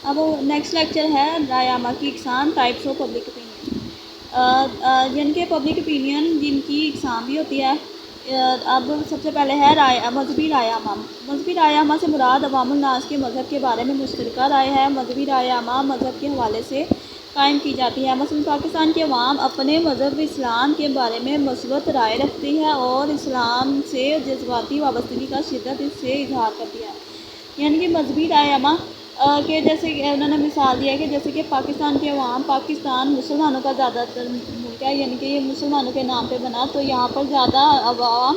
اب next lecture ہے رائے عامہ کی اقسام، ٹائپس آف پبلک اوپینین، جن کے پبلک اوپینین جن کی اقسام بھی ہوتی ہے۔ اب سب سے پہلے ہے مذہبی رائے عامہ۔ مذہبی رائے عامہ سے مراد عوام الناس کے مذہب کے بارے میں مشترکہ رائے ہے۔ مذہبی رائے عامہ مذہب کے حوالے سے قائم کی جاتی ہے۔ مثلاً پاکستان کے عوام اپنے مذہب اسلام کے بارے میں مثبت رائے رکھتی ہے اور اسلام سے جذباتی وابستگی کا شدت سے اظہار کرتی ہے۔ یعنی کہ مذہبی رائے عامہ کہ جیسے کہ انہوں نے مثال دیا ہے کہ جیسے کہ پاکستان کے عوام، پاکستان مسلمانوں کا زیادہ تر ملک ہے، یعنی کہ یہ مسلمانوں کے نام پہ بنا، تو یہاں پر زیادہ عوام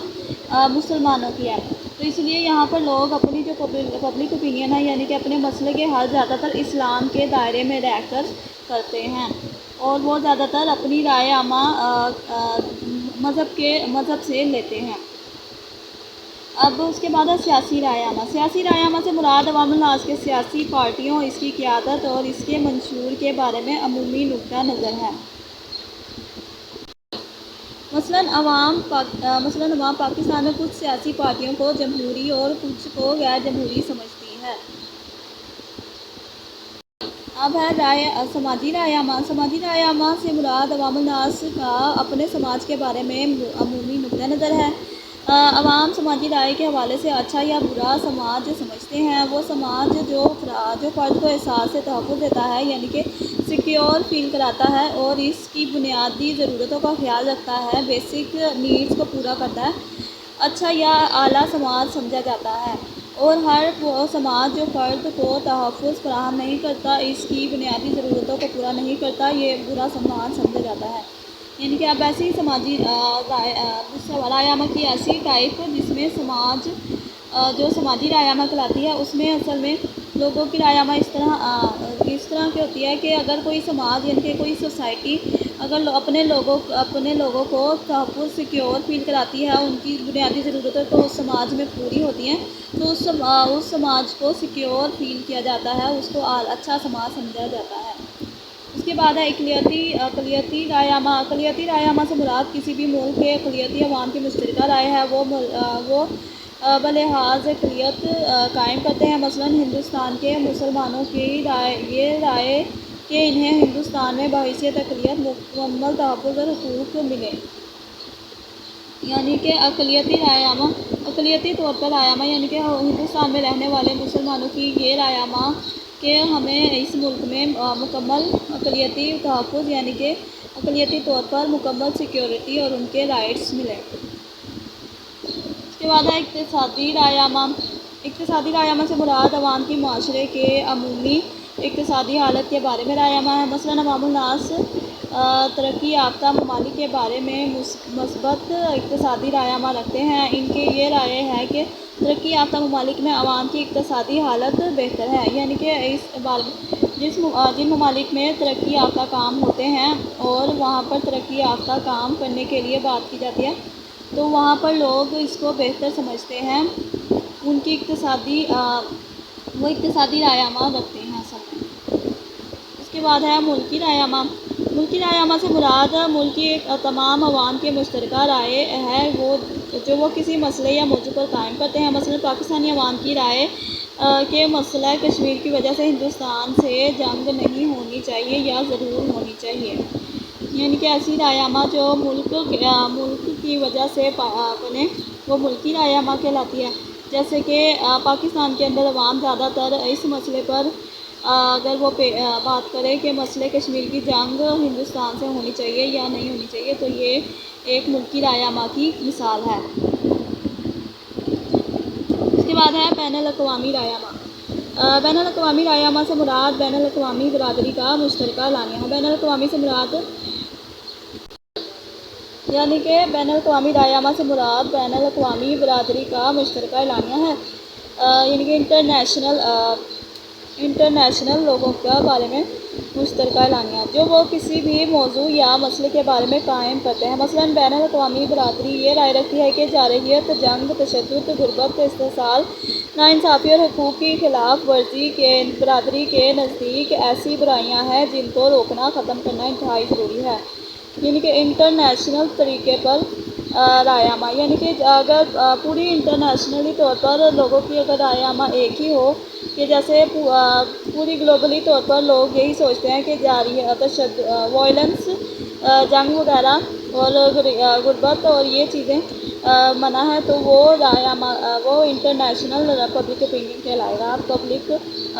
مسلمانوں کی ہے، تو اس لیے یہاں پر لوگ اپنی جو پبلک اوپینین ہے یعنی کہ اپنے مسئلے کے حل زیادہ تر اسلام کے دائرے میں رہ کر کرتے ہیں، اور وہ زیادہ تر اپنی رائے عامہ مذہب سے لیتے ہیں۔ اب اس کے بعد ہے سیاسی رائے عامہ۔ سیاسی رائے عامہ سے مراد عوام الناس کے سیاسی پارٹیوں، اس کی قیادت اور اس کے منشور کے بارے میں عمومی نقطہ نظر ہے۔ مثلاً عوام پاکستان میں کچھ سیاسی پارٹیوں کو جمہوری اور کچھ کو غیر جمہوری سمجھتی ہے۔ اب ہے سماجی رائے عامہ۔ سماجی رائے عامہ سے مراد عوام الناس کا اپنے سماج کے بارے میں عمومی نقطہ نظر ہے۔ عوام سماجی رائے کے حوالے سے اچھا یا برا سماج سمجھتے ہیں۔ وہ سماج جو فرد کو احساس تحفظ دیتا ہے، یعنی کہ سیکیور فیل کراتا ہے اور اس کی بنیادی ضرورتوں کا خیال رکھتا ہے، بیسک نیڈز کو پورا کرتا ہے، اچھا یا اعلیٰ سماج سمجھا جاتا ہے۔ اور ہر وہ سماج جو فرد کو تحفظ فراہم نہیں کرتا، اس کی بنیادی ضرورتوں کو پورا نہیں کرتا، یہ برا سماج سمجھا جاتا ہے۔ یعنی کہ اب ایسی سماجی رائے عامہ کی ایسی ٹائپ جس میں جو سماجی رائے عامہ کہلاتی ہے، اس میں اصل میں لوگوں کی رائے عامہ اس طرح کی ہوتی ہے کہ اگر کوئی سماج یعنی کہ کوئی سوسائٹی اگر اپنے لوگوں کو تحفظ سیکیور فیل کراتی ہے، ان کی بنیادی ضرورتیں تو اس سماج میں پوری ہوتی ہیں، تو اس سماج کو سیکیور فیل کیا جاتا ہے، اس کو اچھا سماج سمجھا جاتا ہے۔ اس کے بعد ہے اقلیتی رائے عامہ۔ اقلیتی رائے عامہ سے مراد کسی بھی ملک کے اقلیتی عوام کی مشترکہ رائے ہے۔ وہ بلحاظ اقلیت قائم کرتے ہیں۔ مثلاً ہندوستان کے مسلمانوں کی یہ رائے کہ انہیں ہندوستان میں بحیثیت اقلیت مکمل تحفظ اور حقوق ملے۔ یعنی کہ اقلیتی رائے عامہ، اقلیتی طور پر رائے عامہ یعنی کہ ہندوستان میں رہنے والے مسلمانوں کی یہ رائے عامہ کہ ہمیں اس ملک میں مکمل اقلیتی تحفظ یعنی کہ اقلیتی طور پر مکمل سیکیورٹی اور ان کے رائٹس ملیں۔ اس کے بعد ہے اقتصادی رائے عامہ۔ اقتصادی رائے عامہ سے مراد عوام کی معاشرے کے عمومی اقتصادی حالت کے بارے میں رائے عامہ ہے۔ مثلاً عوام الناس ترقی یافتہ ممالک کے بارے میں مثبت اقتصادی رائے عامہ رکھتے ہیں۔ ان کی یہ رائے ہے کہ ترقی یافتہ ممالک میں عوام کی اقتصادی حالت بہتر ہے، یعنی کہ جن ممالک میں ترقی یافتہ کام ہوتے ہیں اور وہاں پر ترقی یافتہ کام کرنے کے لیے بات کی جاتی ہے، تو وہاں پر لوگ اس کو بہتر سمجھتے ہیں، ان کی وہ اقتصادی رائے عامہ رکھتے ہیں اصل میں۔ اس کے بعد ہے ملکی رائے عامہ۔ ملکی رائے عامہ سے مراد ملک کی تمام عوام کی مشترکہ رائے ہے، جو وہ کسی مسئلے یا موضوع پر قائم کرتے ہیں۔ مثلاً پاکستانی عوام کی رائے کہ مسئلہ کشمیر کی وجہ سے ہندوستان سے جنگ نہیں ہونی چاہیے یا ضرور ہونی چاہیے۔ یعنی کہ ایسی رائے عامہ جو ملک کی وجہ سے بنے، وہ ملکی رائے عامہ کہلاتی ہے۔ جیسے کہ پاکستان کے اندر عوام زیادہ تر اس مسئلے پر اگر وہ بات کرے کہ مسئلہ کشمیر کی جنگ ہندوستان سے ہونی چاہیے یا نہیں ہونی چاہیے، تو یہ ایک ملکی رائے عامہ کی مثال ہے۔ اس کے بعد ہے بین الاقوامی رائے عامہ۔ بین الاقوامی رائے عامہ سے مراد بین الاقوامی برادری کا مشترکہ اعلامیہ ہے۔ بین الاقوامی سے مراد یعنی کہ بین الاقوامی رائے عامہ سے مراد بین الاقوامی برادری کا مشترکہ اعلامیہ ہے، یعنی کہ انٹرنیشنل لوگوں کے بارے میں مشترکہ اعلامیہ جو وہ کسی بھی موضوع یا مسئلے کے بارے میں قائم کرتے ہیں۔ مثلاً بین الاقوامی برادری یہ رائے رکھتی ہے کہ جارحیت، جنگ، تشدد، غربت، استحصال، ناانصافی اور حقوق کی خلاف ورزی کے برادری کے نزدیک ایسی برائیاں ہیں جن کو روکنا، ختم کرنا انتہائی ضروری ہے۔ یعنی کہ انٹرنیشنل طریقے پر رائے عامہ، یعنی کہ اگر پوری انٹرنیشنلی طور پر لوگوں کی اگر رائے عامہ ایک ہی ہو کہ جیسے پوری گلوبلی طور پر لوگ یہی سوچتے ہیں کہ جاری ہے وائلنس، جنگ وغیرہ اور غربت اور یہ چیزیں منع ہے، تو وہ وہ انٹرنیشنل پبلک اوپینین کہلائے گا،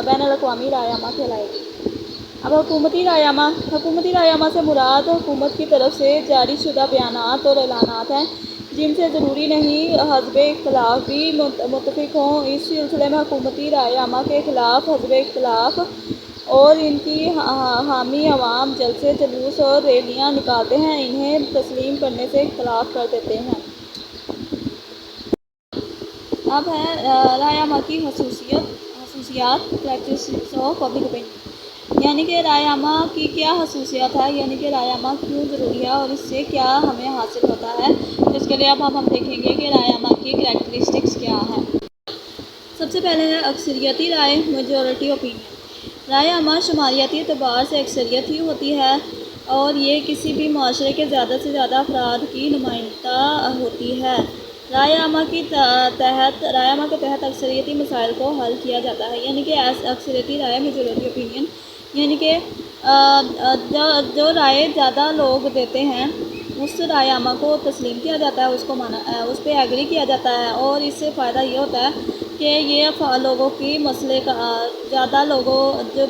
بین الاقوامی رائے عامہ کہلائے گی۔ اب حکومتی رائے عامہ سے مراد حکومت کی طرف سے جاری شدہ بیانات اور اعلانات ہیں جن سے ضروری نہیں حزب اختلاف بھی متفق ہوں۔ اس سلسلے میں حکومتی رائے عامہ کے خلاف حزب اختلاف اور ان کی حامی عوام جلسے، جلوس اور ریلیاں نکالتے ہیں، انہیں تسلیم کرنے سے اختلاف کر دیتے ہیں۔ اب ہے رائے عامہ کی خصوصیات، کریکٹرسٹکس آف پبلک اوپینین، یعنی کہ رائے عامہ کی کیا خصوصیات ہے، یعنی کہ رائے عامہ کیوں ضروری ہے اور اس سے کیا ہمیں حاصل ہوتا ہے۔ اس کے لیے اب ہم دیکھیں گے کہ رائے عامہ کی کریکٹرسٹکس کیا ہے۔ سب سے پہلے ہے اکثریتی رائے، میجورٹی اوپینین۔ رائے عامہ شماریاتی اعتبار سے اکثریت ہی ہوتی ہے اور یہ کسی بھی معاشرے کے زیادہ سے زیادہ افراد کی نمائندہ ہوتی ہے۔ رائے عامہ کے تحت اکثریتی مسائل کو حل کیا جاتا ہے، یعنی کہ اکثریتی رائے، میجورٹی اوپینین، یعنی کہ جو رائے زیادہ لوگ دیتے ہیں اس رائے عامہ کو تسلیم کیا جاتا ہے، اس پہ ایگری کیا جاتا ہے، اور اس سے فائدہ یہ ہوتا ہے کہ یہ لوگوں کی مسئلے کا جب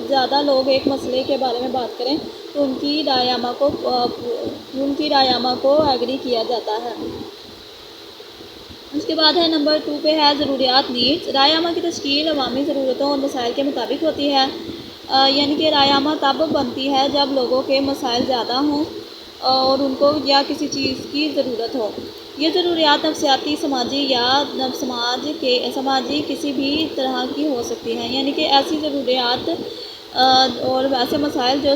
زیادہ لوگ ایک مسئلے کے بارے میں بات کریں تو ان کی رائے عامہ کو ایگری کیا جاتا ہے۔ اس کے بعد ہے نمبر 2 پہ ہے ضروریات، نیڈس۔ رائے عامہ کی تشکیل عوامی ضرورتوں اور مسائل کے مطابق ہوتی ہے، یعنی کہ رائے عامہ تب بنتی ہے جب لوگوں کے مسائل زیادہ ہوں اور ان کو یا کسی چیز کی ضرورت ہو۔ یہ ضروریات نفسیاتی، سماجی یا سماجی کسی بھی طرح کی ہو سکتی ہیں، یعنی کہ ایسی ضروریات اور ایسے مسائل جو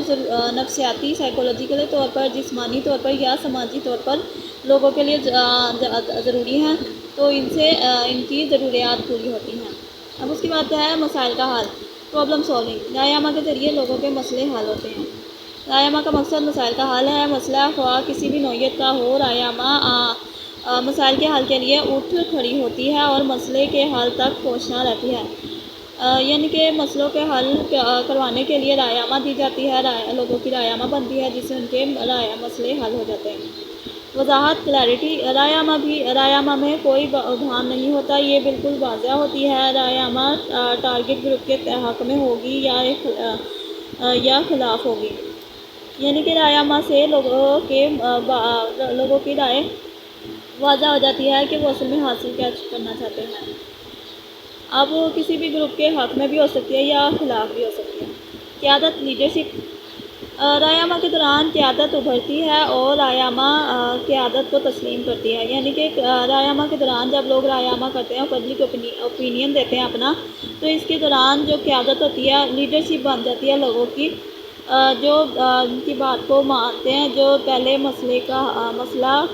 نفسیاتی، سائیکولوجیکل طور پر، جسمانی طور پر یا سماجی طور پر لوگوں کے لیے ضروری ہیں، تو ان کی ضروریات پوری ہوتی ہیں۔ اب اس کے بعد ہے مسائل کا حل، پرابلم سالونگ۔ رائے عامہ کے ذریعے لوگوں کے مسئلے حل ہوتے ہیں۔ رائے عامہ کا مقصد مسائل کا حل ہے۔ مسئلہ خواہ کسی بھی نوعیت کا ہو، رائے عامہ مسائل کے حل کے لیے اٹھ کھڑی ہوتی ہے اور مسئلے کے حل تک پہنچنا رہتی ہے، یعنی کہ مسئلوں کے حل کروانے کے لیے رائے عامہ دی جاتی ہے، لوگوں کی رائے عامہ بنتی ہے جس سے ان کے مسئلے حل ہو جاتے ہیں۔ وضاحت، کلیئرٹی۔ رائے عامہ میں کوئی ابہام نہیں ہوتا، یہ بالکل واضح ہوتی ہے۔ رائے عامہ ٹارگٹ گروپ کے حق میں ہوگی یا خلاف ہوگی، یعنی کہ رائے عامہ سے لوگوں کی رائے واضح ہو جاتی ہے کہ وہ اصل میں حاصل کیا کرنا چاہتے ہیں۔ اب کسی بھی گروپ کے حق میں بھی ہو سکتی ہے یا خلاف بھی ہو سکتی ہے۔ قیادت، لیڈرشپ۔ رائے عامہ کے دوران قیادت ابھرتی ہے اور رائے عامہ قیادت کو تسلیم کرتی ہے، یعنی کہ رائے عامہ کے دوران جب لوگ رائے عامہ کرتے ہیں اور پبلک اوپینین دیتے ہیں اپنا، تو اس کے دوران جو قیادت ہوتی ہے، لیڈرشپ بن جاتی ہے لوگوں کی، جو ان کی بات کو مانتے ہیں، جو پہلے مسئلہ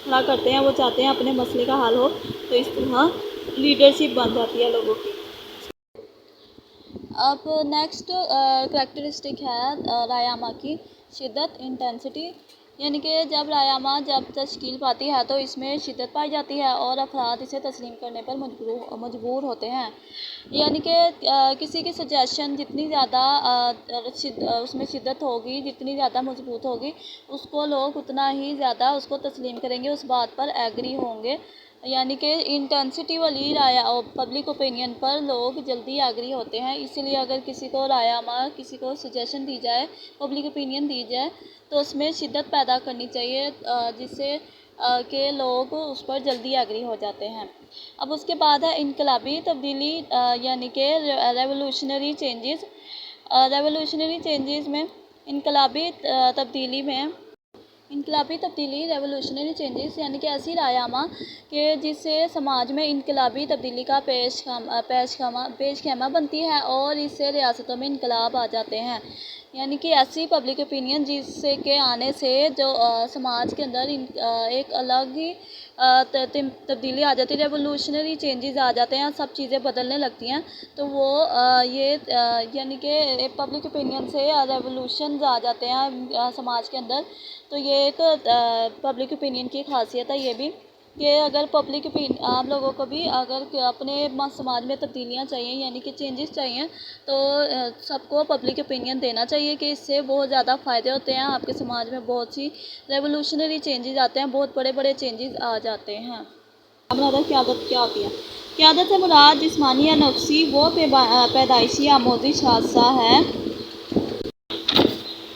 کھڑا کرتے ہیں، وہ چاہتے ہیں اپنے مسئلے کا حل ہو، تو اس طرح لیڈرشپ بن جاتی ہے لوگوں کی۔ اب نیکسٹ کریکٹرسٹک ہے رائے عامہ کی شدت، انٹینسٹی، یعنی کہ جب رائے عامہ تشکیل پاتی ہے تو اس میں شدت پائی جاتی ہے اور افراد اسے تسلیم کرنے پر مجبور ہوتے ہیں، یعنی کہ کسی کی سجیشن جتنی زیادہ اس میں شدت ہوگی، جتنی زیادہ مضبوط ہوگی، اس کو لوگ اتنا ہی زیادہ اس کو تسلیم کریں گے، اس بات پر ایگری ہوں گے، یعنی کہ انٹینسٹی والی رائے پبلک اوپینین پر لوگ جلدی ایگری ہوتے ہیں۔ اسی لیے اگر کسی کو رائے عامہ، کسی کو سجیشن دی جائے، پبلک اوپینین دی جائے، تو اس میں شدت پیدا کرنی چاہیے جس سے کہ لوگ اس پر جلدی ایگری ہو جاتے ہیں۔ اب اس کے بعد ہے انقلابی تبدیلی، یعنی کہ ریولوشنری چینجز۔ انقلابی تبدیلی ریولوشنری چینجز، یعنی کہ ایسی رائے عامہ کہ جس سے سماج میں انقلابی تبدیلی کا پیش خیمہ بنتی ہے اور اس سے ریاستوں میں انقلاب آ جاتے ہیں، یعنی کہ ایسی پبلک اوپینین جس سے کے آنے سے جو سماج کے اندر ایک الگ ہی تبدیلی آ جاتی ہے، ریولوشنری چینجز آ جاتے ہیں، سب چیزیں بدلنے لگتی ہیں، تو وہ یعنی کہ پبلک اوپینین سے ریولوشنز آ جاتے ہیں سماج کے اندر، تو یہ ایک پبلک اوپینین کی خاصیت ہے یہ بھی۔ کہ اگر آپ لوگوں کو بھی اگر اپنے سماج میں تبدیلیاں چاہیے یعنی کہ چینجز چاہیے تو سب کو پبلک اوپینین دینا چاہیے کہ اس سے بہت زیادہ فائدے ہوتے ہیں. آپ کے سماج میں بہت سی ریولوشنری چینجز آتے ہیں, بہت بڑے بڑے چینجز آ جاتے ہیں. قیادت کیا ہوتی ہے؟ قیادت سے مراد جسمانی یا نفسی وہ پیدائشی آموزش حادثہ ہے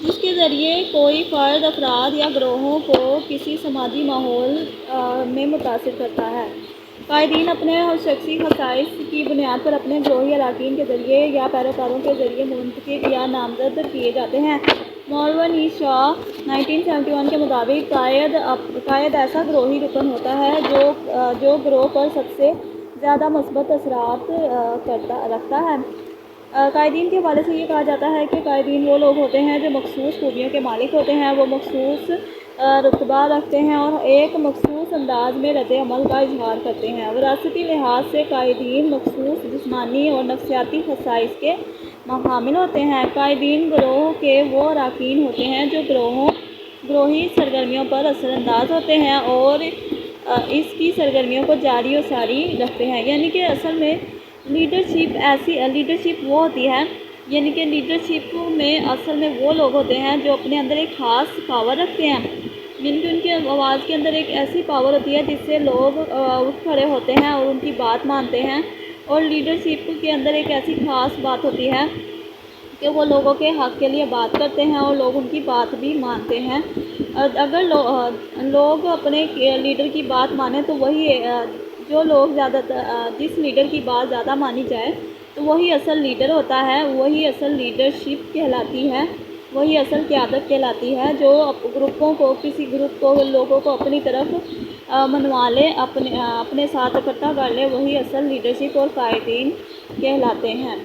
جس کے ذریعے کوئی فرد, افراد یا گروہوں کو کسی سماجی ماحول میں متاثر کرتا ہے. قائدین اپنے شخصی خصائص کی بنیاد پر اپنے گروہی اراکین کے ذریعے یا پیروکاروں کے ذریعے منتخب یا نامزد کیے جاتے ہیں. مالون ای. شاہ 1971 کے مطابق قائد ایسا گروہی رکن ہوتا ہے جو گروہ پر سب سے زیادہ مثبت اثرات رکھتا ہے. قائدین کے حوالے سے یہ کہا جاتا ہے کہ قائدین وہ لوگ ہوتے ہیں جو مخصوص خوبیوں کے مالک ہوتے ہیں. وہ مخصوص رتبہ رکھتے ہیں اور ایک مخصوص انداز میں رد عمل کا اظہار کرتے ہیں. وراثتی لحاظ سے قائدین مخصوص جسمانی اور نفسیاتی خصائص کے حامل ہوتے ہیں. قائدین گروہ کے وہ اراکین ہوتے ہیں جو گروہی سرگرمیوں پر اثر انداز ہوتے ہیں اور اس کی سرگرمیوں کو جاری و ساری رکھتے ہیں. یعنی کہ اصل میں لیڈرشپ وہ ہوتی ہے یعنی کہ لیڈرشپ میں اصل میں وہ لوگ ہوتے ہیں جو اپنے اندر ایک خاص پاور رکھتے ہیں. یعنی کہ ان کی آواز کے اندر ایک ایسی پاور ہوتی ہے جس سے لوگ اٹھ کھڑے ہوتے ہیں اور ان کی بات مانتے ہیں. اور لیڈرشپ کے اندر ایک ایسی خاص بات ہوتی ہے کہ وہ لوگوں کے حق کے لیے بات کرتے ہیں اور لوگ ان کی بات بھی مانتے ہیں. اگر لوگ اپنے لیڈر کی بات مانیں تو وہی جو لوگ جس لیڈر کی بات زیادہ مانی جائے تو وہی اصل لیڈر ہوتا ہے. وہی اصل لیڈرشپ کہلاتی ہے, وہی اصل قیادت کہلاتی ہے جو کسی گروپ کو لوگوں کو اپنی طرف منوا لے, اپنے ساتھ اکٹھا کر لے. وہی اصل لیڈرشپ اور قائدین کہلاتے ہیں.